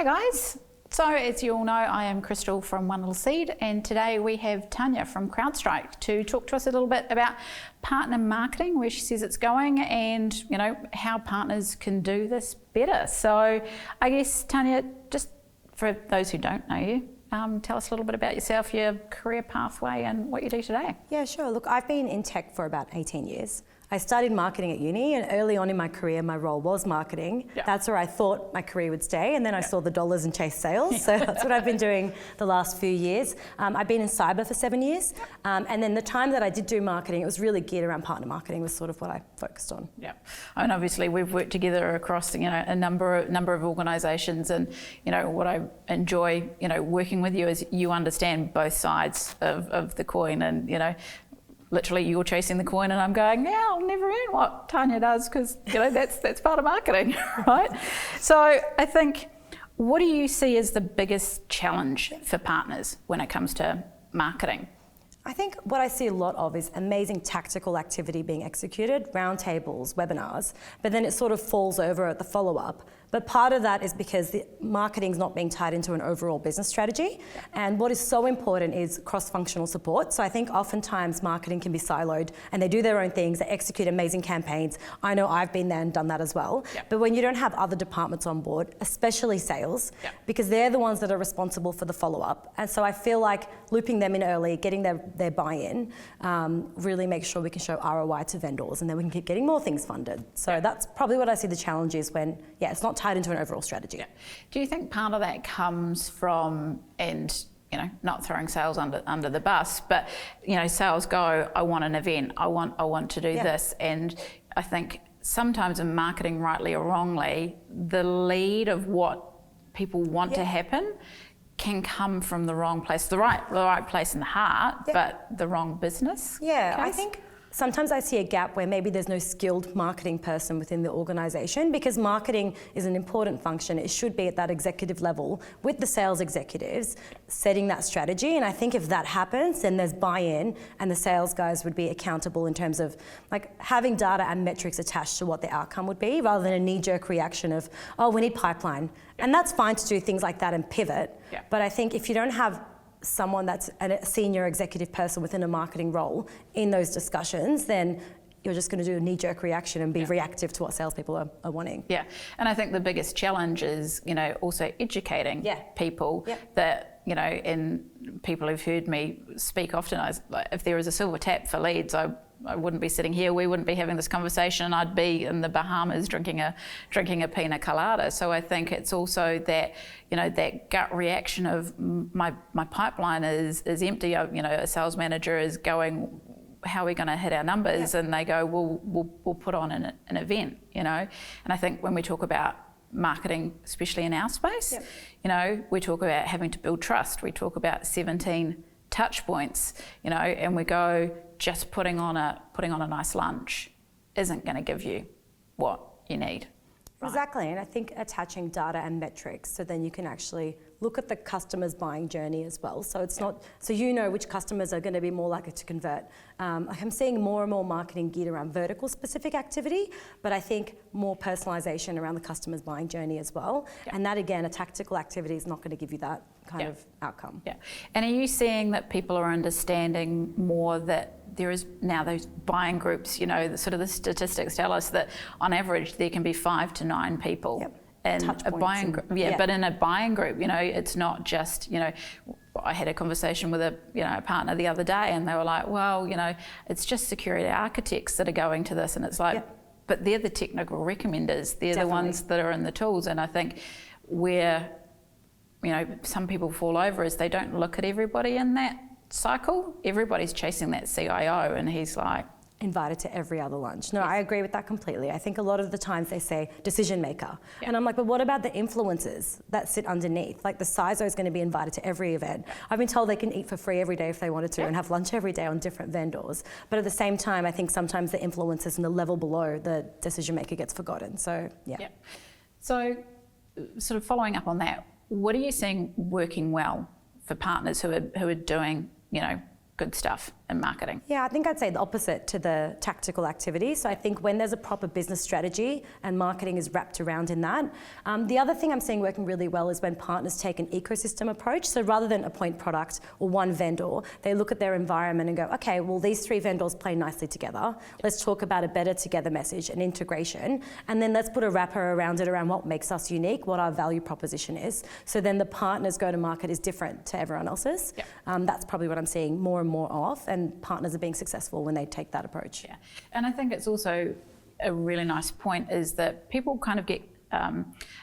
Hi guys. So as you all know, I am Kristal from One Little Seed, and today we have Tanya from CrowdStrike to talk to us a little bit about partner marketing, where she says it's going, and how partners can do this better. So I guess, Tanya, just for those who don't know you, tell us a little bit about yourself, your career pathway and what you do today. Yeah, sure. Look, I've been in tech for about 18 years. I studied marketing at uni, and early on in my career, my role was marketing. Yeah. That's where I thought my career would stay, and then I saw the dollars and chased sales. So that's what I've been doing the last few years. I've been in cyber for 7 years, and then the time that I did do marketing, it was really geared around partner marketing was sort of what I focused on. Yeah, I mean, obviously we've worked together across a number of organisations, and what I enjoy working with you is you understand both sides of the coin, and literally you're chasing the coin and I'm going, yeah, I'll never earn what Tanya does, because that's part of marketing, right? So I think, what do you see as the biggest challenge for partners when it comes to marketing? I think what I see a lot of is amazing tactical activity being executed, roundtables, webinars, but then it sort of falls over at the follow-up. But part of that is because the marketing's not being tied into an overall business strategy. And what is so important is cross-functional support. So I think oftentimes marketing can be siloed, and they do their own things, they execute amazing campaigns. I know I've been there and done that as well. Yeah. But when you don't have other departments on board, especially sales, because they're the ones that are responsible for the follow-up. And so I feel like looping them in early, getting their buy-in, really makes sure we can show ROI to vendors, and then we can keep getting more things funded. So that's probably what I see the challenge is when, it's not tied into an overall strategy. Yeah. Do you think part of that comes from, and not throwing sales under the bus, but sales go, I want an event, I want to do this, and I think sometimes in marketing, rightly or wrongly, the lead of what people want to happen can come from the wrong place, the right place in the heart, but the wrong business. Yeah, case. I think sometimes I see a gap where maybe there's no skilled marketing person within the organisation, because marketing is an important function. It should be at that executive level with the sales executives setting that strategy. And I think if that happens, then there's buy-in, and the sales guys would be accountable in terms of having data and metrics attached to what the outcome would be, rather than a knee-jerk reaction of, oh, we need pipeline. And that's fine to do things like that and pivot. But I think if you don't have someone that's a senior executive person within a marketing role in those discussions, then you're just going to do a knee-jerk reaction and be reactive to what salespeople are wanting. Yeah, and I think the biggest challenge is, also educating people that, and people who've heard me speak often, if there is a silver tap for leads, I wouldn't be sitting here, we wouldn't be having this conversation, I'd be in the Bahamas drinking a pina colada. So I think it's also that, that gut reaction of my pipeline is empty. A sales manager is going, how are we going to hit our numbers? And they go, we'll put on an event, And I think when we talk about marketing, especially in our space, we talk about having to build trust. We talk about 17 touch points, and we go, just putting on a nice lunch isn't going to give you what you need. Right? Exactly, and I think attaching data and metrics, so then you can actually look at the customer's buying journey as well. So it's not, so which customers are going to be more likely to convert. I'm seeing more and more marketing geared around vertical specific activity, but I think more personalization around the customer's buying journey as well. And that again, a tactical activity is not going to give you that kind of outcome. Yeah. And are you seeing that people are understanding more that there is now those buying groups, the statistics tell us that on average there can be 5 to 9 people in a buying group. But in a buying group, it's not just, I had a conversation with a partner the other day, and they were like, well, it's just security architects that are going to this, and it's like, but they're the technical recommenders, they're the ones that are in the tools. And I think where some people fall over is they don't look at everybody in that cycle. Everybody's chasing that CIO, and he's like, invited to every other lunch. No, I agree with that completely. I think a lot of the times they say decision maker. And I'm like, but what about the influencers that sit underneath? Like the CISO is going to be invited to every event. I've been told they can eat for free every day if they wanted to and have lunch every day on different vendors. But at the same time, I think sometimes the influencers and the level below the decision maker gets forgotten. So, So sort of following up on that, what are you seeing working well for partners who are doing, good stuff in marketing? Yeah, I think I'd say the opposite to the tactical activity. So I think when there's a proper business strategy and marketing is wrapped around in that. The other thing I'm seeing working really well is when partners take an ecosystem approach. So rather than a point product or one vendor, they look at their environment and go, okay, well, these 3 vendors play nicely together. Let's talk about a better together message and integration. And then let's put a wrapper around it, around what makes us unique, what our value proposition is. So then the partners go to market is different to everyone else's. That's probably what I'm seeing more and more of, and partners are being successful when they take that approach. Yeah, and I think it's also a really nice point is that people kind of get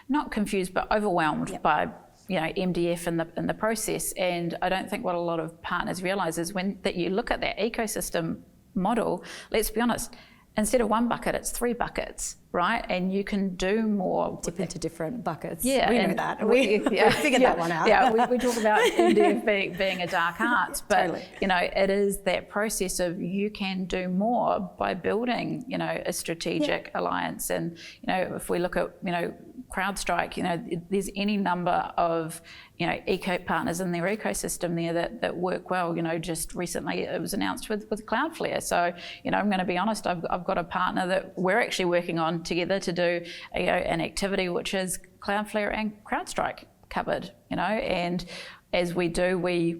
not confused but overwhelmed by MDF in the process, and I don't think what a lot of partners realise is that you look at that ecosystem model, let's be honest, instead of 1 bucket, it's 3 buckets, right? And you can do more. Dip into different buckets. Yeah, we know that. We figured that one out. Yeah, we talk about MDF being a dark art, but totally. It is that process of you can do more by building, a strategic alliance. And if we look at CrowdStrike, there's any number of eco partners in their ecosystem there that work well. Just recently it was announced with Cloudflare. So I'm going to be honest, I've got a partner that we're actually working on together to do an activity which is Cloudflare and CrowdStrike covered. And as we do, we're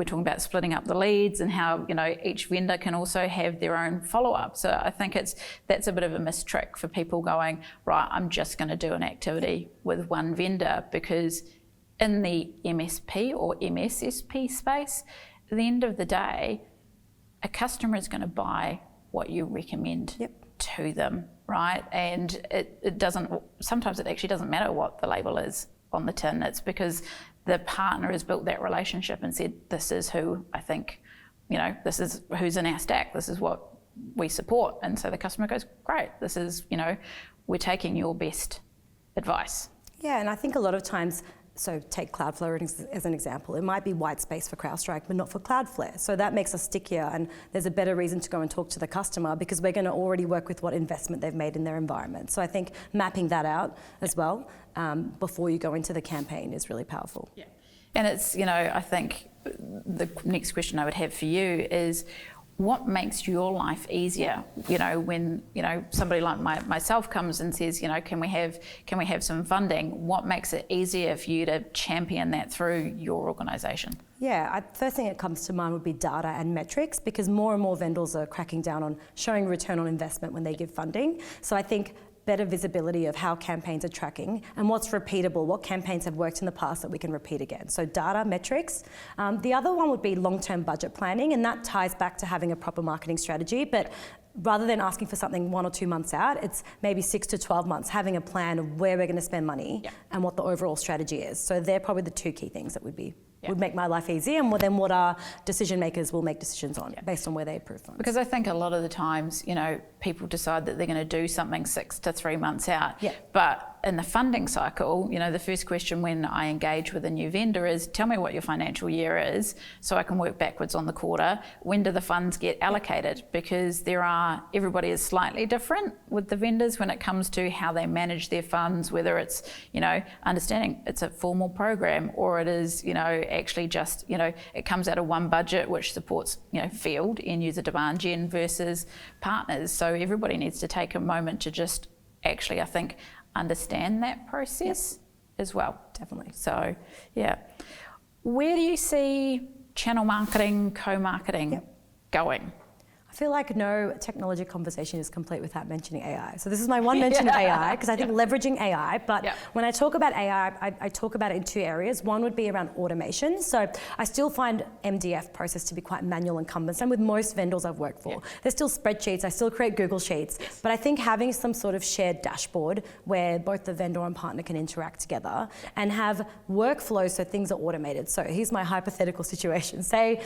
talking about splitting up the leads and how each vendor can also have their own follow-up. So I think that's a bit of a missed trick for people going, right, I'm just going to do an activity with one vendor, because in the MSP or MSSP space, at the end of the day, a customer is going to buy what you recommend to them, right? And it doesn't, sometimes it actually doesn't matter what the label is on the tin. It's because the partner has built that relationship and said, this is who I think, this is who's in our stack, this is what we support. And so the customer goes, great, this is, we're taking your best advice. Yeah, and I think a lot of times, so take Cloudflare as an example. It might be white space for CrowdStrike, but not for Cloudflare. So that makes us stickier, and there's a better reason to go and talk to the customer because we're going to already work with what investment they've made in their environment. So I think mapping that out as well before you go into the campaign is really powerful. Yeah, and it's, I think the next question I would have for you is, what makes your life easier? When somebody like myself comes and says, can we have some funding? What makes it easier for you to champion that through your organisation? Yeah, first thing that comes to mind would be data and metrics, because more and more vendors are cracking down on showing return on investment when they give funding. So I think better visibility of how campaigns are tracking and what's repeatable, what campaigns have worked in the past that we can repeat again. So data, metrics. The other one would be long-term budget planning, and that ties back to having a proper marketing strategy, but rather than asking for something 1 or 2 months out, it's maybe 6 to 12 months, having a plan of where we're going to spend money and what the overall strategy is. So they're probably the 2 key things that would make my life easy, and then what our decision makers will make decisions on based on where they approve funds. Because I think a lot of the times, people decide that they're going to do something 6 to 3 months out, but in the funding cycle, the first question when I engage with a new vendor is, tell me what your financial year is so I can work backwards on the quarter. When do the funds get allocated? Because everybody is slightly different with the vendors when it comes to how they manage their funds, whether it's, understanding it's a formal program or it is, actually just, it comes out of one budget which supports, field end user demand gen versus partners. So everybody needs to take a moment to just actually, I think, understand that process as well. Definitely. So, yeah. Where do you see channel marketing, co-marketing going? I feel like no technology conversation is complete without mentioning AI. So this is my one mention of AI, because I think leveraging AI, but when I talk about AI, I talk about it in 2 areas. One would be around automation. So I still find MDF process to be quite manual and cumbersome with most vendors I've worked for. There's still spreadsheets, I still create Google Sheets, but I think having some sort of shared dashboard where both the vendor and partner can interact together and have workflows so things are automated. So here's my hypothetical situation. Say,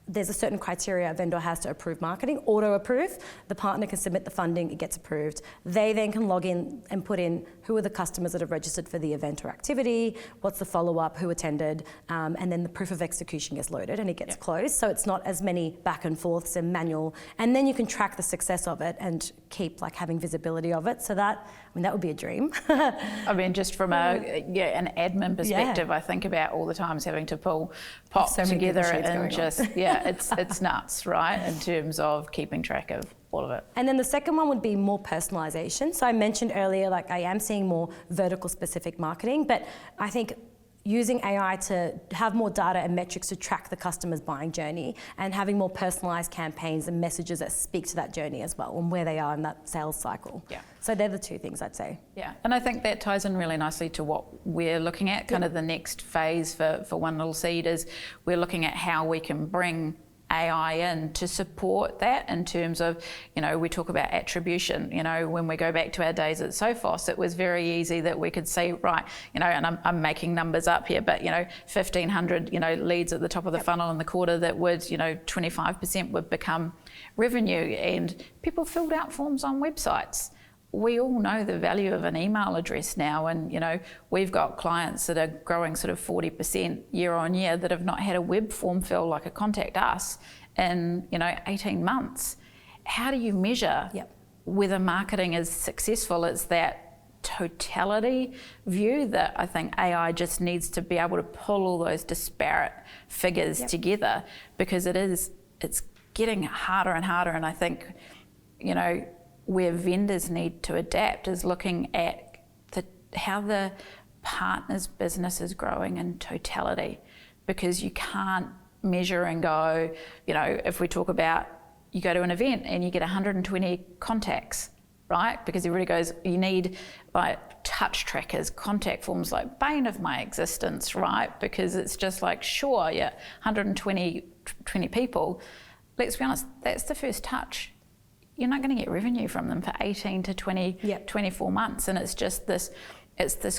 there's a certain criteria a vendor has to approve marketing, auto-approve. The partner can submit the funding, it gets approved. They then can log in and put in who are the customers that have registered for the event or activity, what's the follow-up, who attended, and then the proof of execution gets loaded and it gets closed. So it's not as many back and forths and manual. And then you can track the success of it and keep like having visibility of it. So that, I mean, that would be a dream. I mean, just from an admin perspective, I think about all the times having to pull pop together and just, it's nuts, right? In terms of keeping track of all of it. And then the second one would be more personalization. So I mentioned earlier, like I am seeing more vertical specific marketing, but I think using AI to have more data and metrics to track the customer's buying journey and having more personalized campaigns and messages that speak to that journey as well and where they are in that sales cycle. Yeah. So they're the two things I'd say. Yeah, and I think that ties in really nicely to what we're looking at. Kind of the next phase for One Little Seed is we're looking at how we can bring AI in to support that in terms of, we talk about attribution. When we go back to our days at Sophos, it was very easy that we could see, right, and I'm making numbers up here, but 1,500, leads at the top of the funnel in the quarter that would, 25% would become revenue, and people filled out forms on websites. We all know the value of an email address now, and we've got clients that are growing sort of 40% year on year that have not had a web form fill like a contact us in 18 months. How do you measure whether marketing is successful? It's that totality view that I think AI just needs to be able to pull all those disparate figures together, because it's getting harder and harder. And I think where vendors need to adapt is looking at how the partner's business is growing in totality, because you can't measure and go, if we talk about you go to an event and you get 120 contacts, right? Because everybody goes, you need like touch trackers, contact forms, like bane of my existence, right? Because it's just like, sure, 120 people. Let's be honest, that's the first touch. You're not going to get revenue from them for 18 to 24 months. And it's just this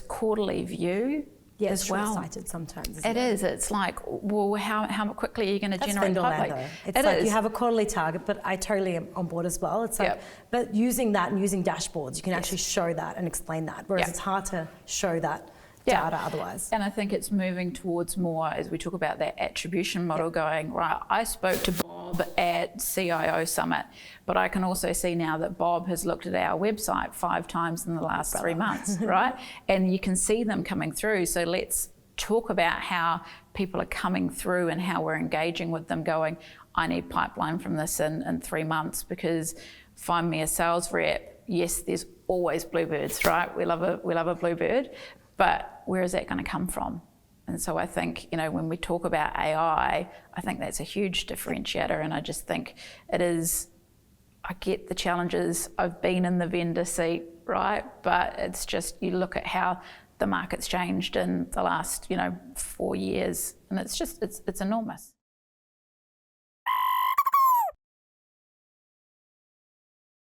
quarterly view as well. It's short-sighted sometimes. It is. It's like, well, how quickly are you going to generate pipeline? It's like you have a quarterly target, but I totally am on board as well. It's like, but using that and using dashboards, you can actually show that and explain that, whereas it's hard to show that data otherwise. And I think it's moving towards more, as we talk about that attribution model, going, right, I spoke to Bob at CIO Summit, but I can also see now that Bob has looked at our website 5 times in the last 3 months, right? And you can see them coming through. So let's talk about how people are coming through and how we're engaging with them, going, I need pipeline from this in 3 months, because find me a sales rep. Yes, there's always bluebirds, right? We love a bluebird. But where is that going to come from? And so I think, when we talk about AI, I think that's a huge differentiator. And I just think it is, I get the challenges. I've been in the vendor seat, right? But it's just, you look at how the market's changed in the last, 4 years, and it's enormous.